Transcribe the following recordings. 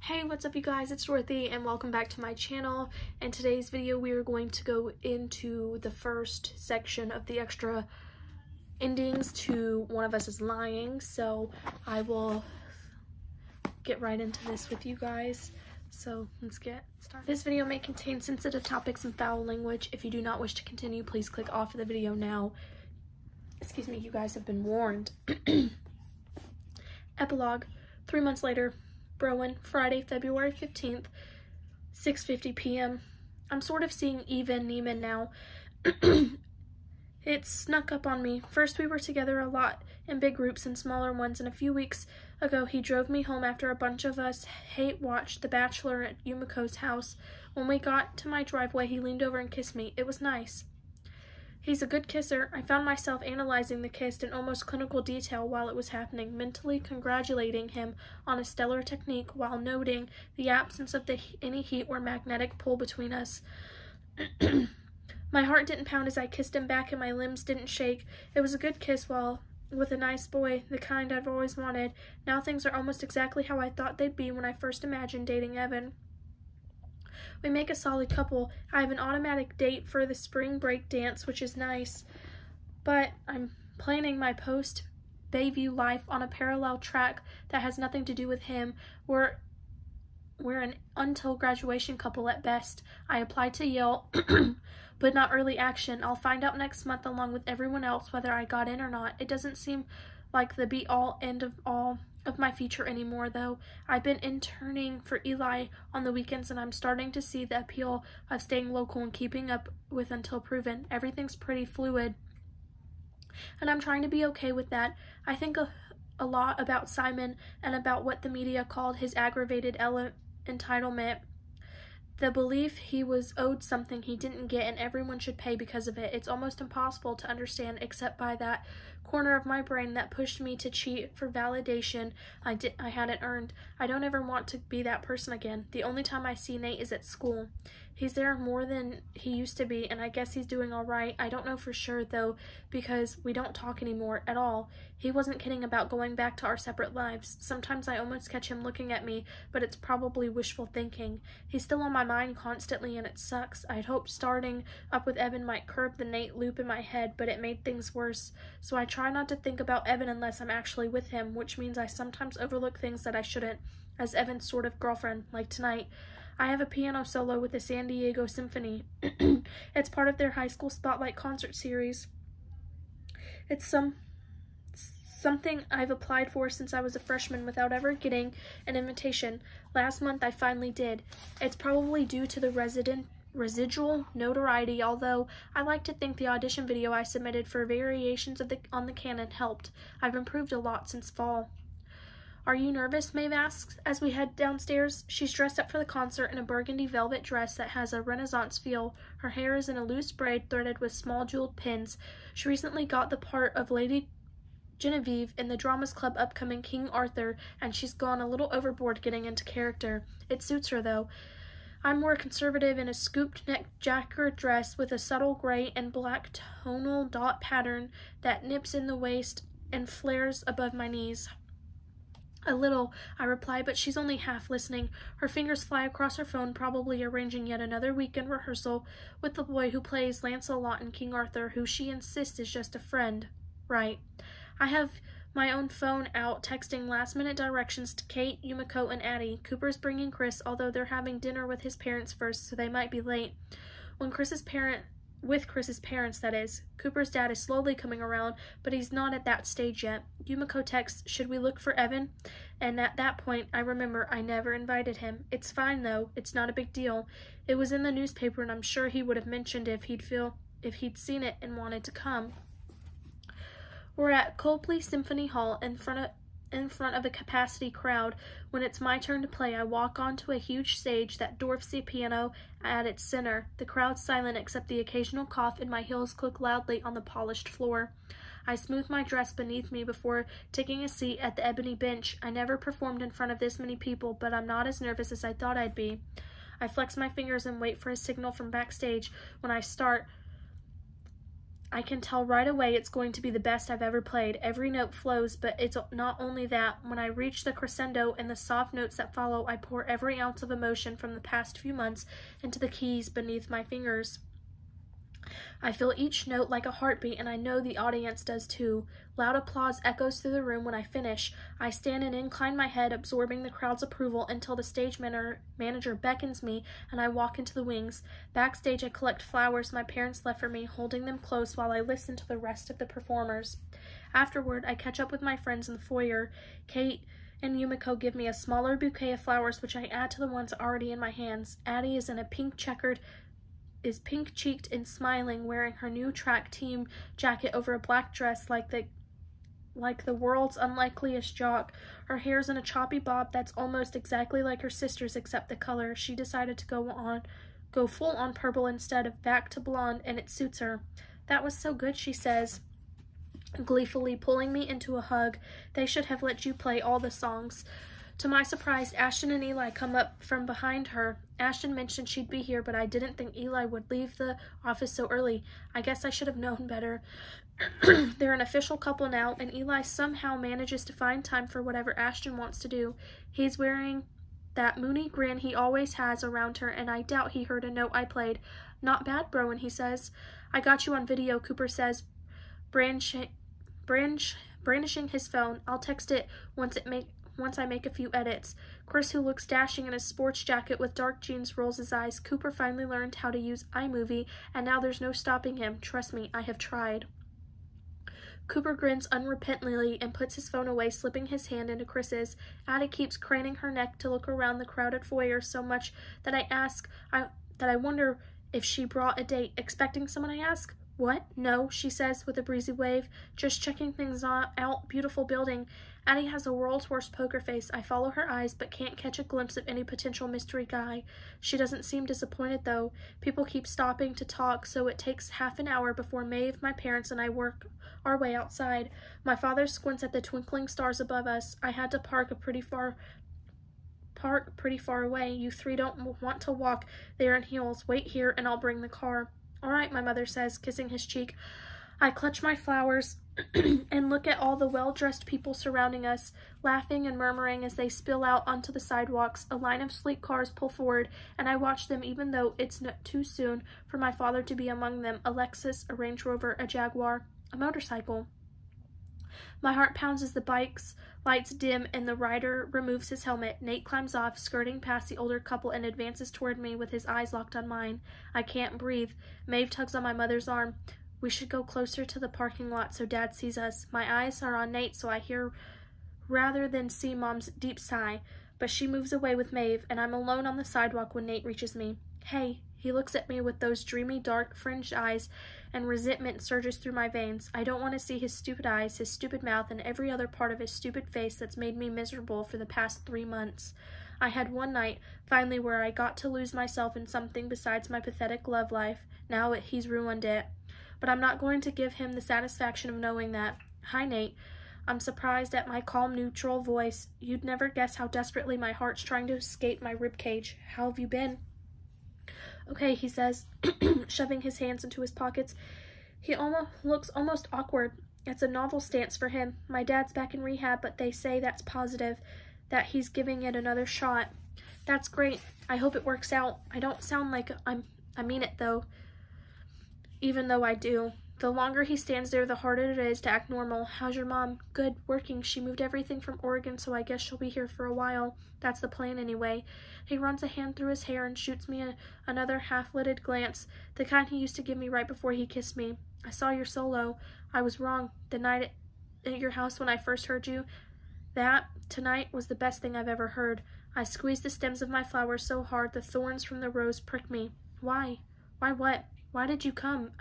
Hey, what's up you guys? It's Dorothy and welcome back to my channel. In today's video we are going to go into the first section of the extra endings to One of Us is Lying, so I will get right into this with you guys. So let's get started. This video may contain sensitive topics and foul language. If you do not wish to continue, please click off of the video now. Excuse me, you guys have been warned. Epilogue. 3 months later. Browen, Friday, February 15th, 6:50 p.m. I'm sort of seeing even Neiman now. It snuck up on me. First we were together a lot, in big groups and smaller ones, and a few weeks ago he drove me home after a bunch of us hate-watched The Bachelor at Yumiko's house. When we got to my driveway, he leaned over and kissed me. It was nice. He's a good kisser. I found myself analyzing the kiss in almost clinical detail while it was happening, mentally congratulating him on a stellar technique while noting the absence of any heat or magnetic pull between us. My heart didn't pound as I kissed him back and my limbs didn't shake. It was a good kiss with a nice boy, the kind I've always wanted. Now things are almost exactly how I thought they'd be when I first imagined dating Evan. We make a solid couple. I have an automatic date for the spring break dance, which is nice, but I'm planning my post-Bayview life on a parallel track that has nothing to do with him. We're an until graduation couple at best. I applied to Yale, but not early action. I'll find out next month along with everyone else whether I got in or not. It doesn't seem like the be-all end of all of my future anymore, though. I've been interning for Eli on the weekends and I'm starting to see the appeal of staying local and keeping up with until proven. Everything's pretty fluid and I'm trying to be okay with that. I think a lot about Simon and about what the media called his aggravated entitlement. The belief he was owed something he didn't get and everyone should pay because of it. It's almost impossible to understand except by that corner of my brain that pushed me to cheat for validation I hadn't earned. I don't ever want to be that person again. The only time I see Nate is at school. He's there more than he used to be, and I guess he's doing all right. I don't know for sure, though, because we don't talk anymore at all. He wasn't kidding about going back to our separate lives. Sometimes I almost catch him looking at me, but it's probably wishful thinking. He's still on my mind constantly, and it sucks. I'd hoped starting up with Evan might curb the Nate loop in my head, but it made things worse. So I try not to think about Evan unless I'm actually with him, which means I sometimes overlook things that I shouldn't, as Evan's sort of girlfriend, like tonight. I have a piano solo with the San Diego Symphony. It's part of their high school spotlight concert series. It's something I've applied for since I was a freshman without ever getting an invitation. Last month I finally did. It's probably due to the residual notoriety, although I like to think the audition video I submitted for variations on the canon helped. I've improved a lot since fall. Are you nervous? Maeve asks as we head downstairs. She's dressed up for the concert in a burgundy velvet dress that has a Renaissance feel. Her hair is in a loose braid threaded with small jeweled pins. She recently got the part of Lady Genevieve in the Dramas Club upcoming King Arthur, and she's gone a little overboard getting into character. It suits her, though. I'm more conservative in a scooped neck jacquard dress with a subtle gray and black tonal dot pattern that nips in the waist and flares above my knees. A little, I reply, but she's only half listening. Her fingers fly across her phone, probably arranging yet another weekend rehearsal with the boy who plays Lancelot in King Arthur, who she insists is just a friend. Right. I have my own phone out, texting last-minute directions to Kate, Yumiko, and Addie. Cooper's bringing Chris, although they're having dinner with his parents first, so they might be late. With Chris's parents, that is. Cooper's dad is slowly coming around, but he's not at that stage yet. Yumiko texts, should we look for Evan? And at that point, I remember I never invited him. It's fine, though. It's not a big deal. It was in the newspaper, and I'm sure he would have mentioned if he'd seen it and wanted to come. We're at Copley Symphony Hall in front of a capacity crowd. When it's my turn to play, I walk onto a huge stage that dwarfs the piano at its center. The crowd's silent except the occasional cough, and my heels click loudly on the polished floor. I smooth my dress beneath me before taking a seat at the ebony bench. I never performed in front of this many people, but I'm not as nervous as I thought I'd be. I flex my fingers and wait for a signal from backstage. When I start, I can tell right away it's going to be the best I've ever played. Every note flows, but it's not only that. When I reach the crescendo and the soft notes that follow, I pour every ounce of emotion from the past few months into the keys beneath my fingers. I feel each note like a heartbeat, and I know the audience does too. Loud applause echoes through the room when I finish. I stand and incline my head, absorbing the crowd's approval until the stage manager beckons me and I walk into the wings. Backstage, I collect flowers my parents left for me, holding them close while I listen to the rest of the performers. Afterward, I catch up with my friends in the foyer. Kate and Yumiko give me a smaller bouquet of flowers, which I add to the ones already in my hands. Addie is pink-cheeked and smiling, wearing her new track team jacket over a black dress like the world's unlikeliest jock. Her hair's in a choppy bob that's almost exactly like her sister's except the color. She decided to go full on purple instead of back to blonde, and it suits her. That was so good, she says, gleefully pulling me into a hug. They should have let you play all the songs. To my surprise, Ashton and Eli come up from behind her. Ashton mentioned she'd be here, but I didn't think Eli would leave the office so early. I guess I should have known better. They're an official couple now, and Eli somehow manages to find time for whatever Ashton wants to do. He's wearing that moony grin he always has around her, and I doubt he heard a note I played. Not bad, Broen, he says. I got you on video, Cooper says, brandishing his phone. I'll text it once I make a few edits. Chris, who looks dashing in a sports jacket with dark jeans, rolls his eyes. Cooper finally learned how to use iMovie, and now there's no stopping him. Trust me, I have tried. Cooper grins unrepentantly and puts his phone away, slipping his hand into Chris's. Addie keeps craning her neck to look around the crowded foyer so much that I wonder if she brought a date. Expecting someone, I ask. What? No, she says with a breezy wave. Just checking things out. Beautiful building. Addie has a world's worst poker face. I follow her eyes, but can't catch a glimpse of any potential mystery guy. She doesn't seem disappointed, though. People keep stopping to talk, so it takes half an hour before Maeve, my parents, and I work our way outside. My father squints at the twinkling stars above us. I had to park pretty far away. You three don't want to walk there in heels. Wait here, and I'll bring the car. All right, my mother says, kissing his cheek. I clutch my flowers and look at all the well-dressed people surrounding us, laughing and murmuring as they spill out onto the sidewalks. A line of sleek cars pull forward, and I watch them even though it's too soon for my father to be among them. A Lexus, a Range Rover, a Jaguar, a motorcycle. My heart pounds as the bike's lights dim and the rider removes his helmet. Nate climbs off, skirting past the older couple, and advances toward me with his eyes locked on mine. I can't breathe. Maeve tugs on my mother's arm. We should go closer to the parking lot so Dad sees us. My eyes are on Nate, so I hear rather than see Mom's deep sigh, but she moves away with Maeve, and I'm alone on the sidewalk when Nate reaches me. Hey. He looks at me with those dreamy, dark, fringed eyes, and resentment surges through my veins. I don't want to see his stupid eyes, his stupid mouth, and every other part of his stupid face that's made me miserable for the past 3 months. I had one night, finally, where I got to lose myself in something besides my pathetic love life. Now he's ruined it. But I'm not going to give him the satisfaction of knowing that. Hi, Nate. I'm surprised at my calm, neutral voice. You'd never guess how desperately my heart's trying to escape my ribcage. How have you been? Okay, he says, shoving his hands into his pockets. He looks almost awkward. It's a novel stance for him. My dad's back in rehab, but they say that's positive, that he's giving it another shot. That's great. I hope it works out. I don't sound like I mean it, though, even though I do. The longer he stands there, the harder it is to act normal. How's your mom? Good, working. She moved everything from Oregon, so I guess she'll be here for a while. That's the plan anyway. He runs a hand through his hair and shoots me another half-lidded glance, the kind he used to give me right before he kissed me. I saw your solo. I was wrong. The night at your house when I first heard you, that, tonight, was the best thing I've ever heard. I squeezed the stems of my flowers so hard the thorns from the rose pricked me. Why? Why what? Why did you come?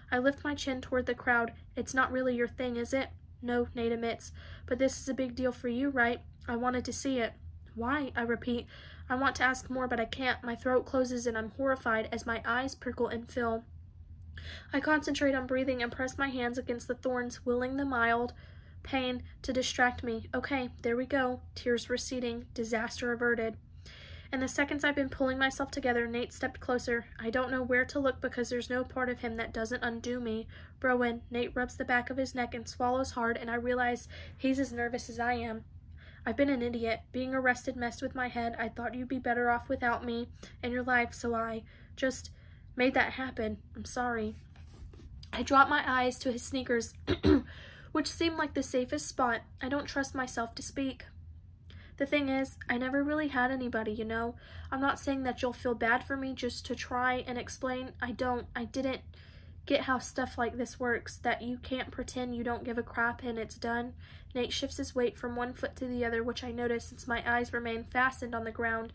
I lift my chin toward the crowd. It's not really your thing, is it? No, Nate admits. But this is a big deal for you, right? I wanted to see it. Why? I repeat. I want to ask more, but I can't. My throat closes and I'm horrified as my eyes prickle and fill. I concentrate on breathing and press my hands against the thorns, willing the mild pain to distract me. Okay, there we go. Tears receding. Disaster averted. In the seconds I've been pulling myself together, Nate stepped closer. I don't know where to look because there's no part of him that doesn't undo me. Browen, Nate rubs the back of his neck and swallows hard, and I realize he's as nervous as I am. I've been an idiot. Being arrested messed with my head. I thought you'd be better off without me in your life, so I just made that happen. I'm sorry. I dropped my eyes to his sneakers, which seemed like the safest spot. I don't trust myself to speak. The thing is, I never really had anybody, you know. I'm not saying that you'll feel bad for me just to try and explain. I didn't get how stuff like this works, that you can't pretend you don't give a crap and it's done. Nate shifts his weight from one foot to the other, which I notice since my eyes remain fastened on the ground.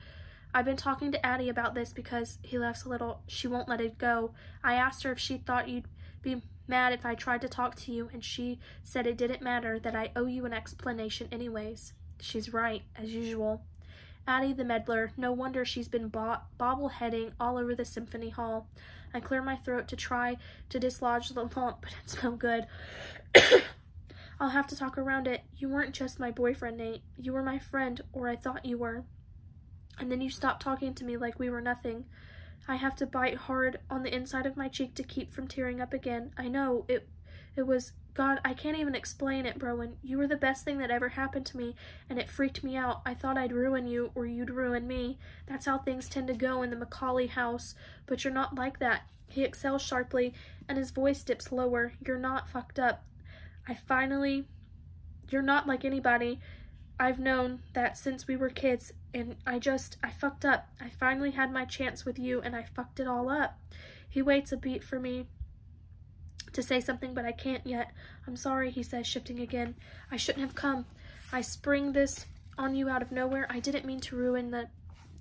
I've been talking to Addie about this because, he laughs a little, she won't let it go. I asked her if she thought you'd be mad if I tried to talk to you, and she said it didn't matter, that I owe you an explanation anyways. She's right, as usual. Addie the meddler, no wonder she's been bobbleheading all over the symphony hall. I clear my throat to try to dislodge the lump, but it's no good. I'll have to talk around it. You weren't just my boyfriend, Nate. You were my friend, or I thought you were. And then you stopped talking to me like we were nothing. I have to bite hard on the inside of my cheek to keep from tearing up again. I know, it was... God, I can't even explain it, Browen. You were the best thing that ever happened to me, and it freaked me out. I thought I'd ruin you, or you'd ruin me. That's how things tend to go in the Macaulay house. But you're not like that. He exhales sharply, and his voice dips lower. You're not fucked up. You're not like anybody. I've known that since we were kids, and I fucked up. I finally had my chance with you, and I fucked it all up. He waits a beat for me to say something, but I can't yet. I'm sorry, he says, shifting again. I shouldn't have come. I spring this on you out of nowhere. I didn't mean to ruin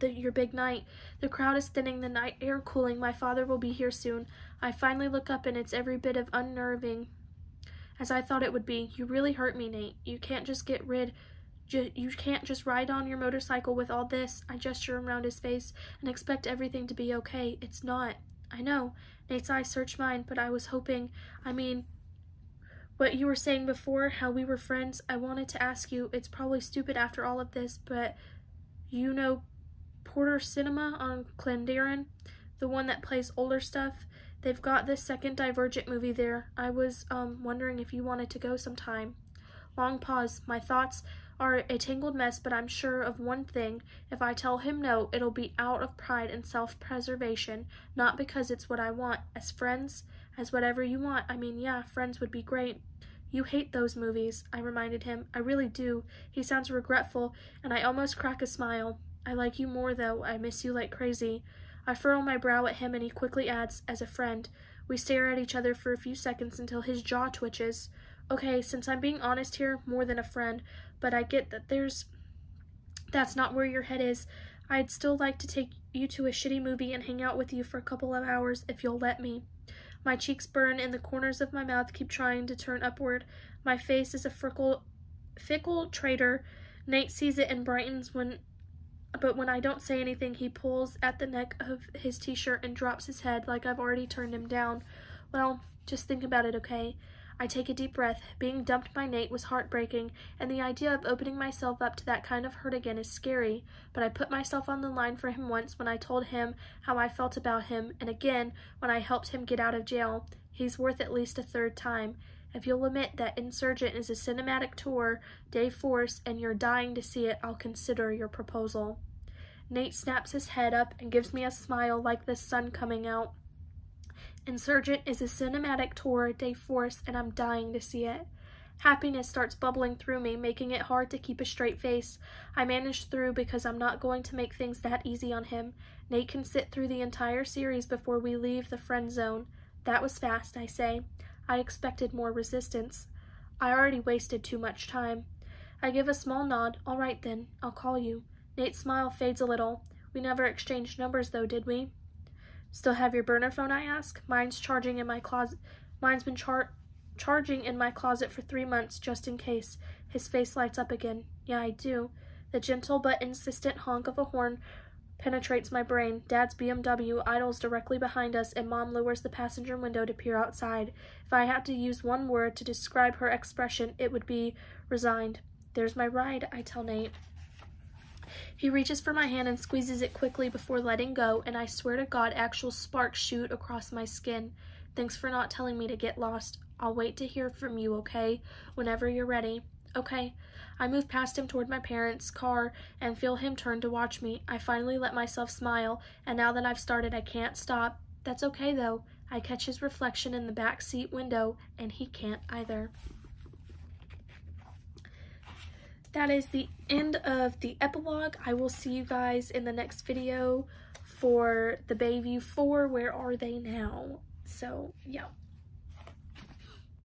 your big night. The crowd is thinning, the night air cooling. My father will be here soon. I finally look up, and it's every bit of unnerving as I thought it would be. You really hurt me, Nate. You can't just you can't just ride on your motorcycle with all this. I gesture around his face and expect everything to be okay. It's not. I know. Nate's eyes search mine, but I was hoping, what you were saying before, how we were friends, I wanted to ask you. It's probably stupid after all of this, but you know Porter Cinema on Clenderin, the one that plays older stuff? They've got this second Divergent movie there. I was wondering if you wanted to go sometime. Long pause. My thoughts are a tangled mess, but I'm sure of one thing. If I tell him no, it'll be out of pride and self-preservation, not because it's what I want. As friends, as whatever you want. Yeah, friends would be great. You hate those movies, I reminded him. I really do. He sounds regretful, and I almost crack a smile. I like you more, though. I miss you like crazy. I furrow my brow at him, and he quickly adds, as a friend. We stare at each other for a few seconds until his jaw twitches. Okay, since I'm being honest here, more than a friend, but I get that that's not where your head is. I'd still like to take you to a shitty movie and hang out with you for a couple of hours if you'll let me. My cheeks burn and the corners of my mouth keep trying to turn upward. My face is a fickle traitor. Nate sees it and brightens but when I don't say anything, he pulls at the neck of his t-shirt and drops his head like I've already turned him down. Well, just think about it, okay? I take a deep breath. Being dumped by Nate was heartbreaking, and the idea of opening myself up to that kind of hurt again is scary, but I put myself on the line for him once when I told him how I felt about him, and again when I helped him get out of jail. He's worth at least a third time. If you'll admit that Insurgent is a cinematic tour, de force, and you're dying to see it, I'll consider your proposal. Nate snaps his head up and gives me a smile like the sun coming out. Insurgent is a cinematic tour de force, and I'm dying to see it. Happiness starts bubbling through me, making it hard to keep a straight face. I manage through because I'm not going to make things that easy on him. Nate can sit through the entire series before we leave the friend zone. That was fast, I say. I expected more resistance. I already wasted too much time. I give a small nod. All right then, I'll call you. Nate's smile fades a little. We never exchanged numbers though, did we? Still have your burner phone, I ask? Mine's charging in my closet. Mine's been charging in my closet for 3 months, just in case. His face lights up again. Yeah, I do. The gentle but insistent honk of a horn penetrates my brain. Dad's BMW idles directly behind us, and Mom lowers the passenger window to peer outside. If I had to use one word to describe her expression, it would be resigned. There's my ride, I tell Nate. He reaches for my hand and squeezes it quickly before letting go, and I swear to God, actual sparks shoot across my skin. Thanks for not telling me to get lost. I'll wait to hear from you, okay? Whenever you're ready. Okay. I move past him toward my parents' car and feel him turn to watch me. I finally let myself smile, and now that I've started, I can't stop. That's okay, though. I catch his reflection in the back seat window, and he can't either. That is the end of the epilogue. I will see you guys in the next video for the Bayview 4. Where are they now? So, yeah.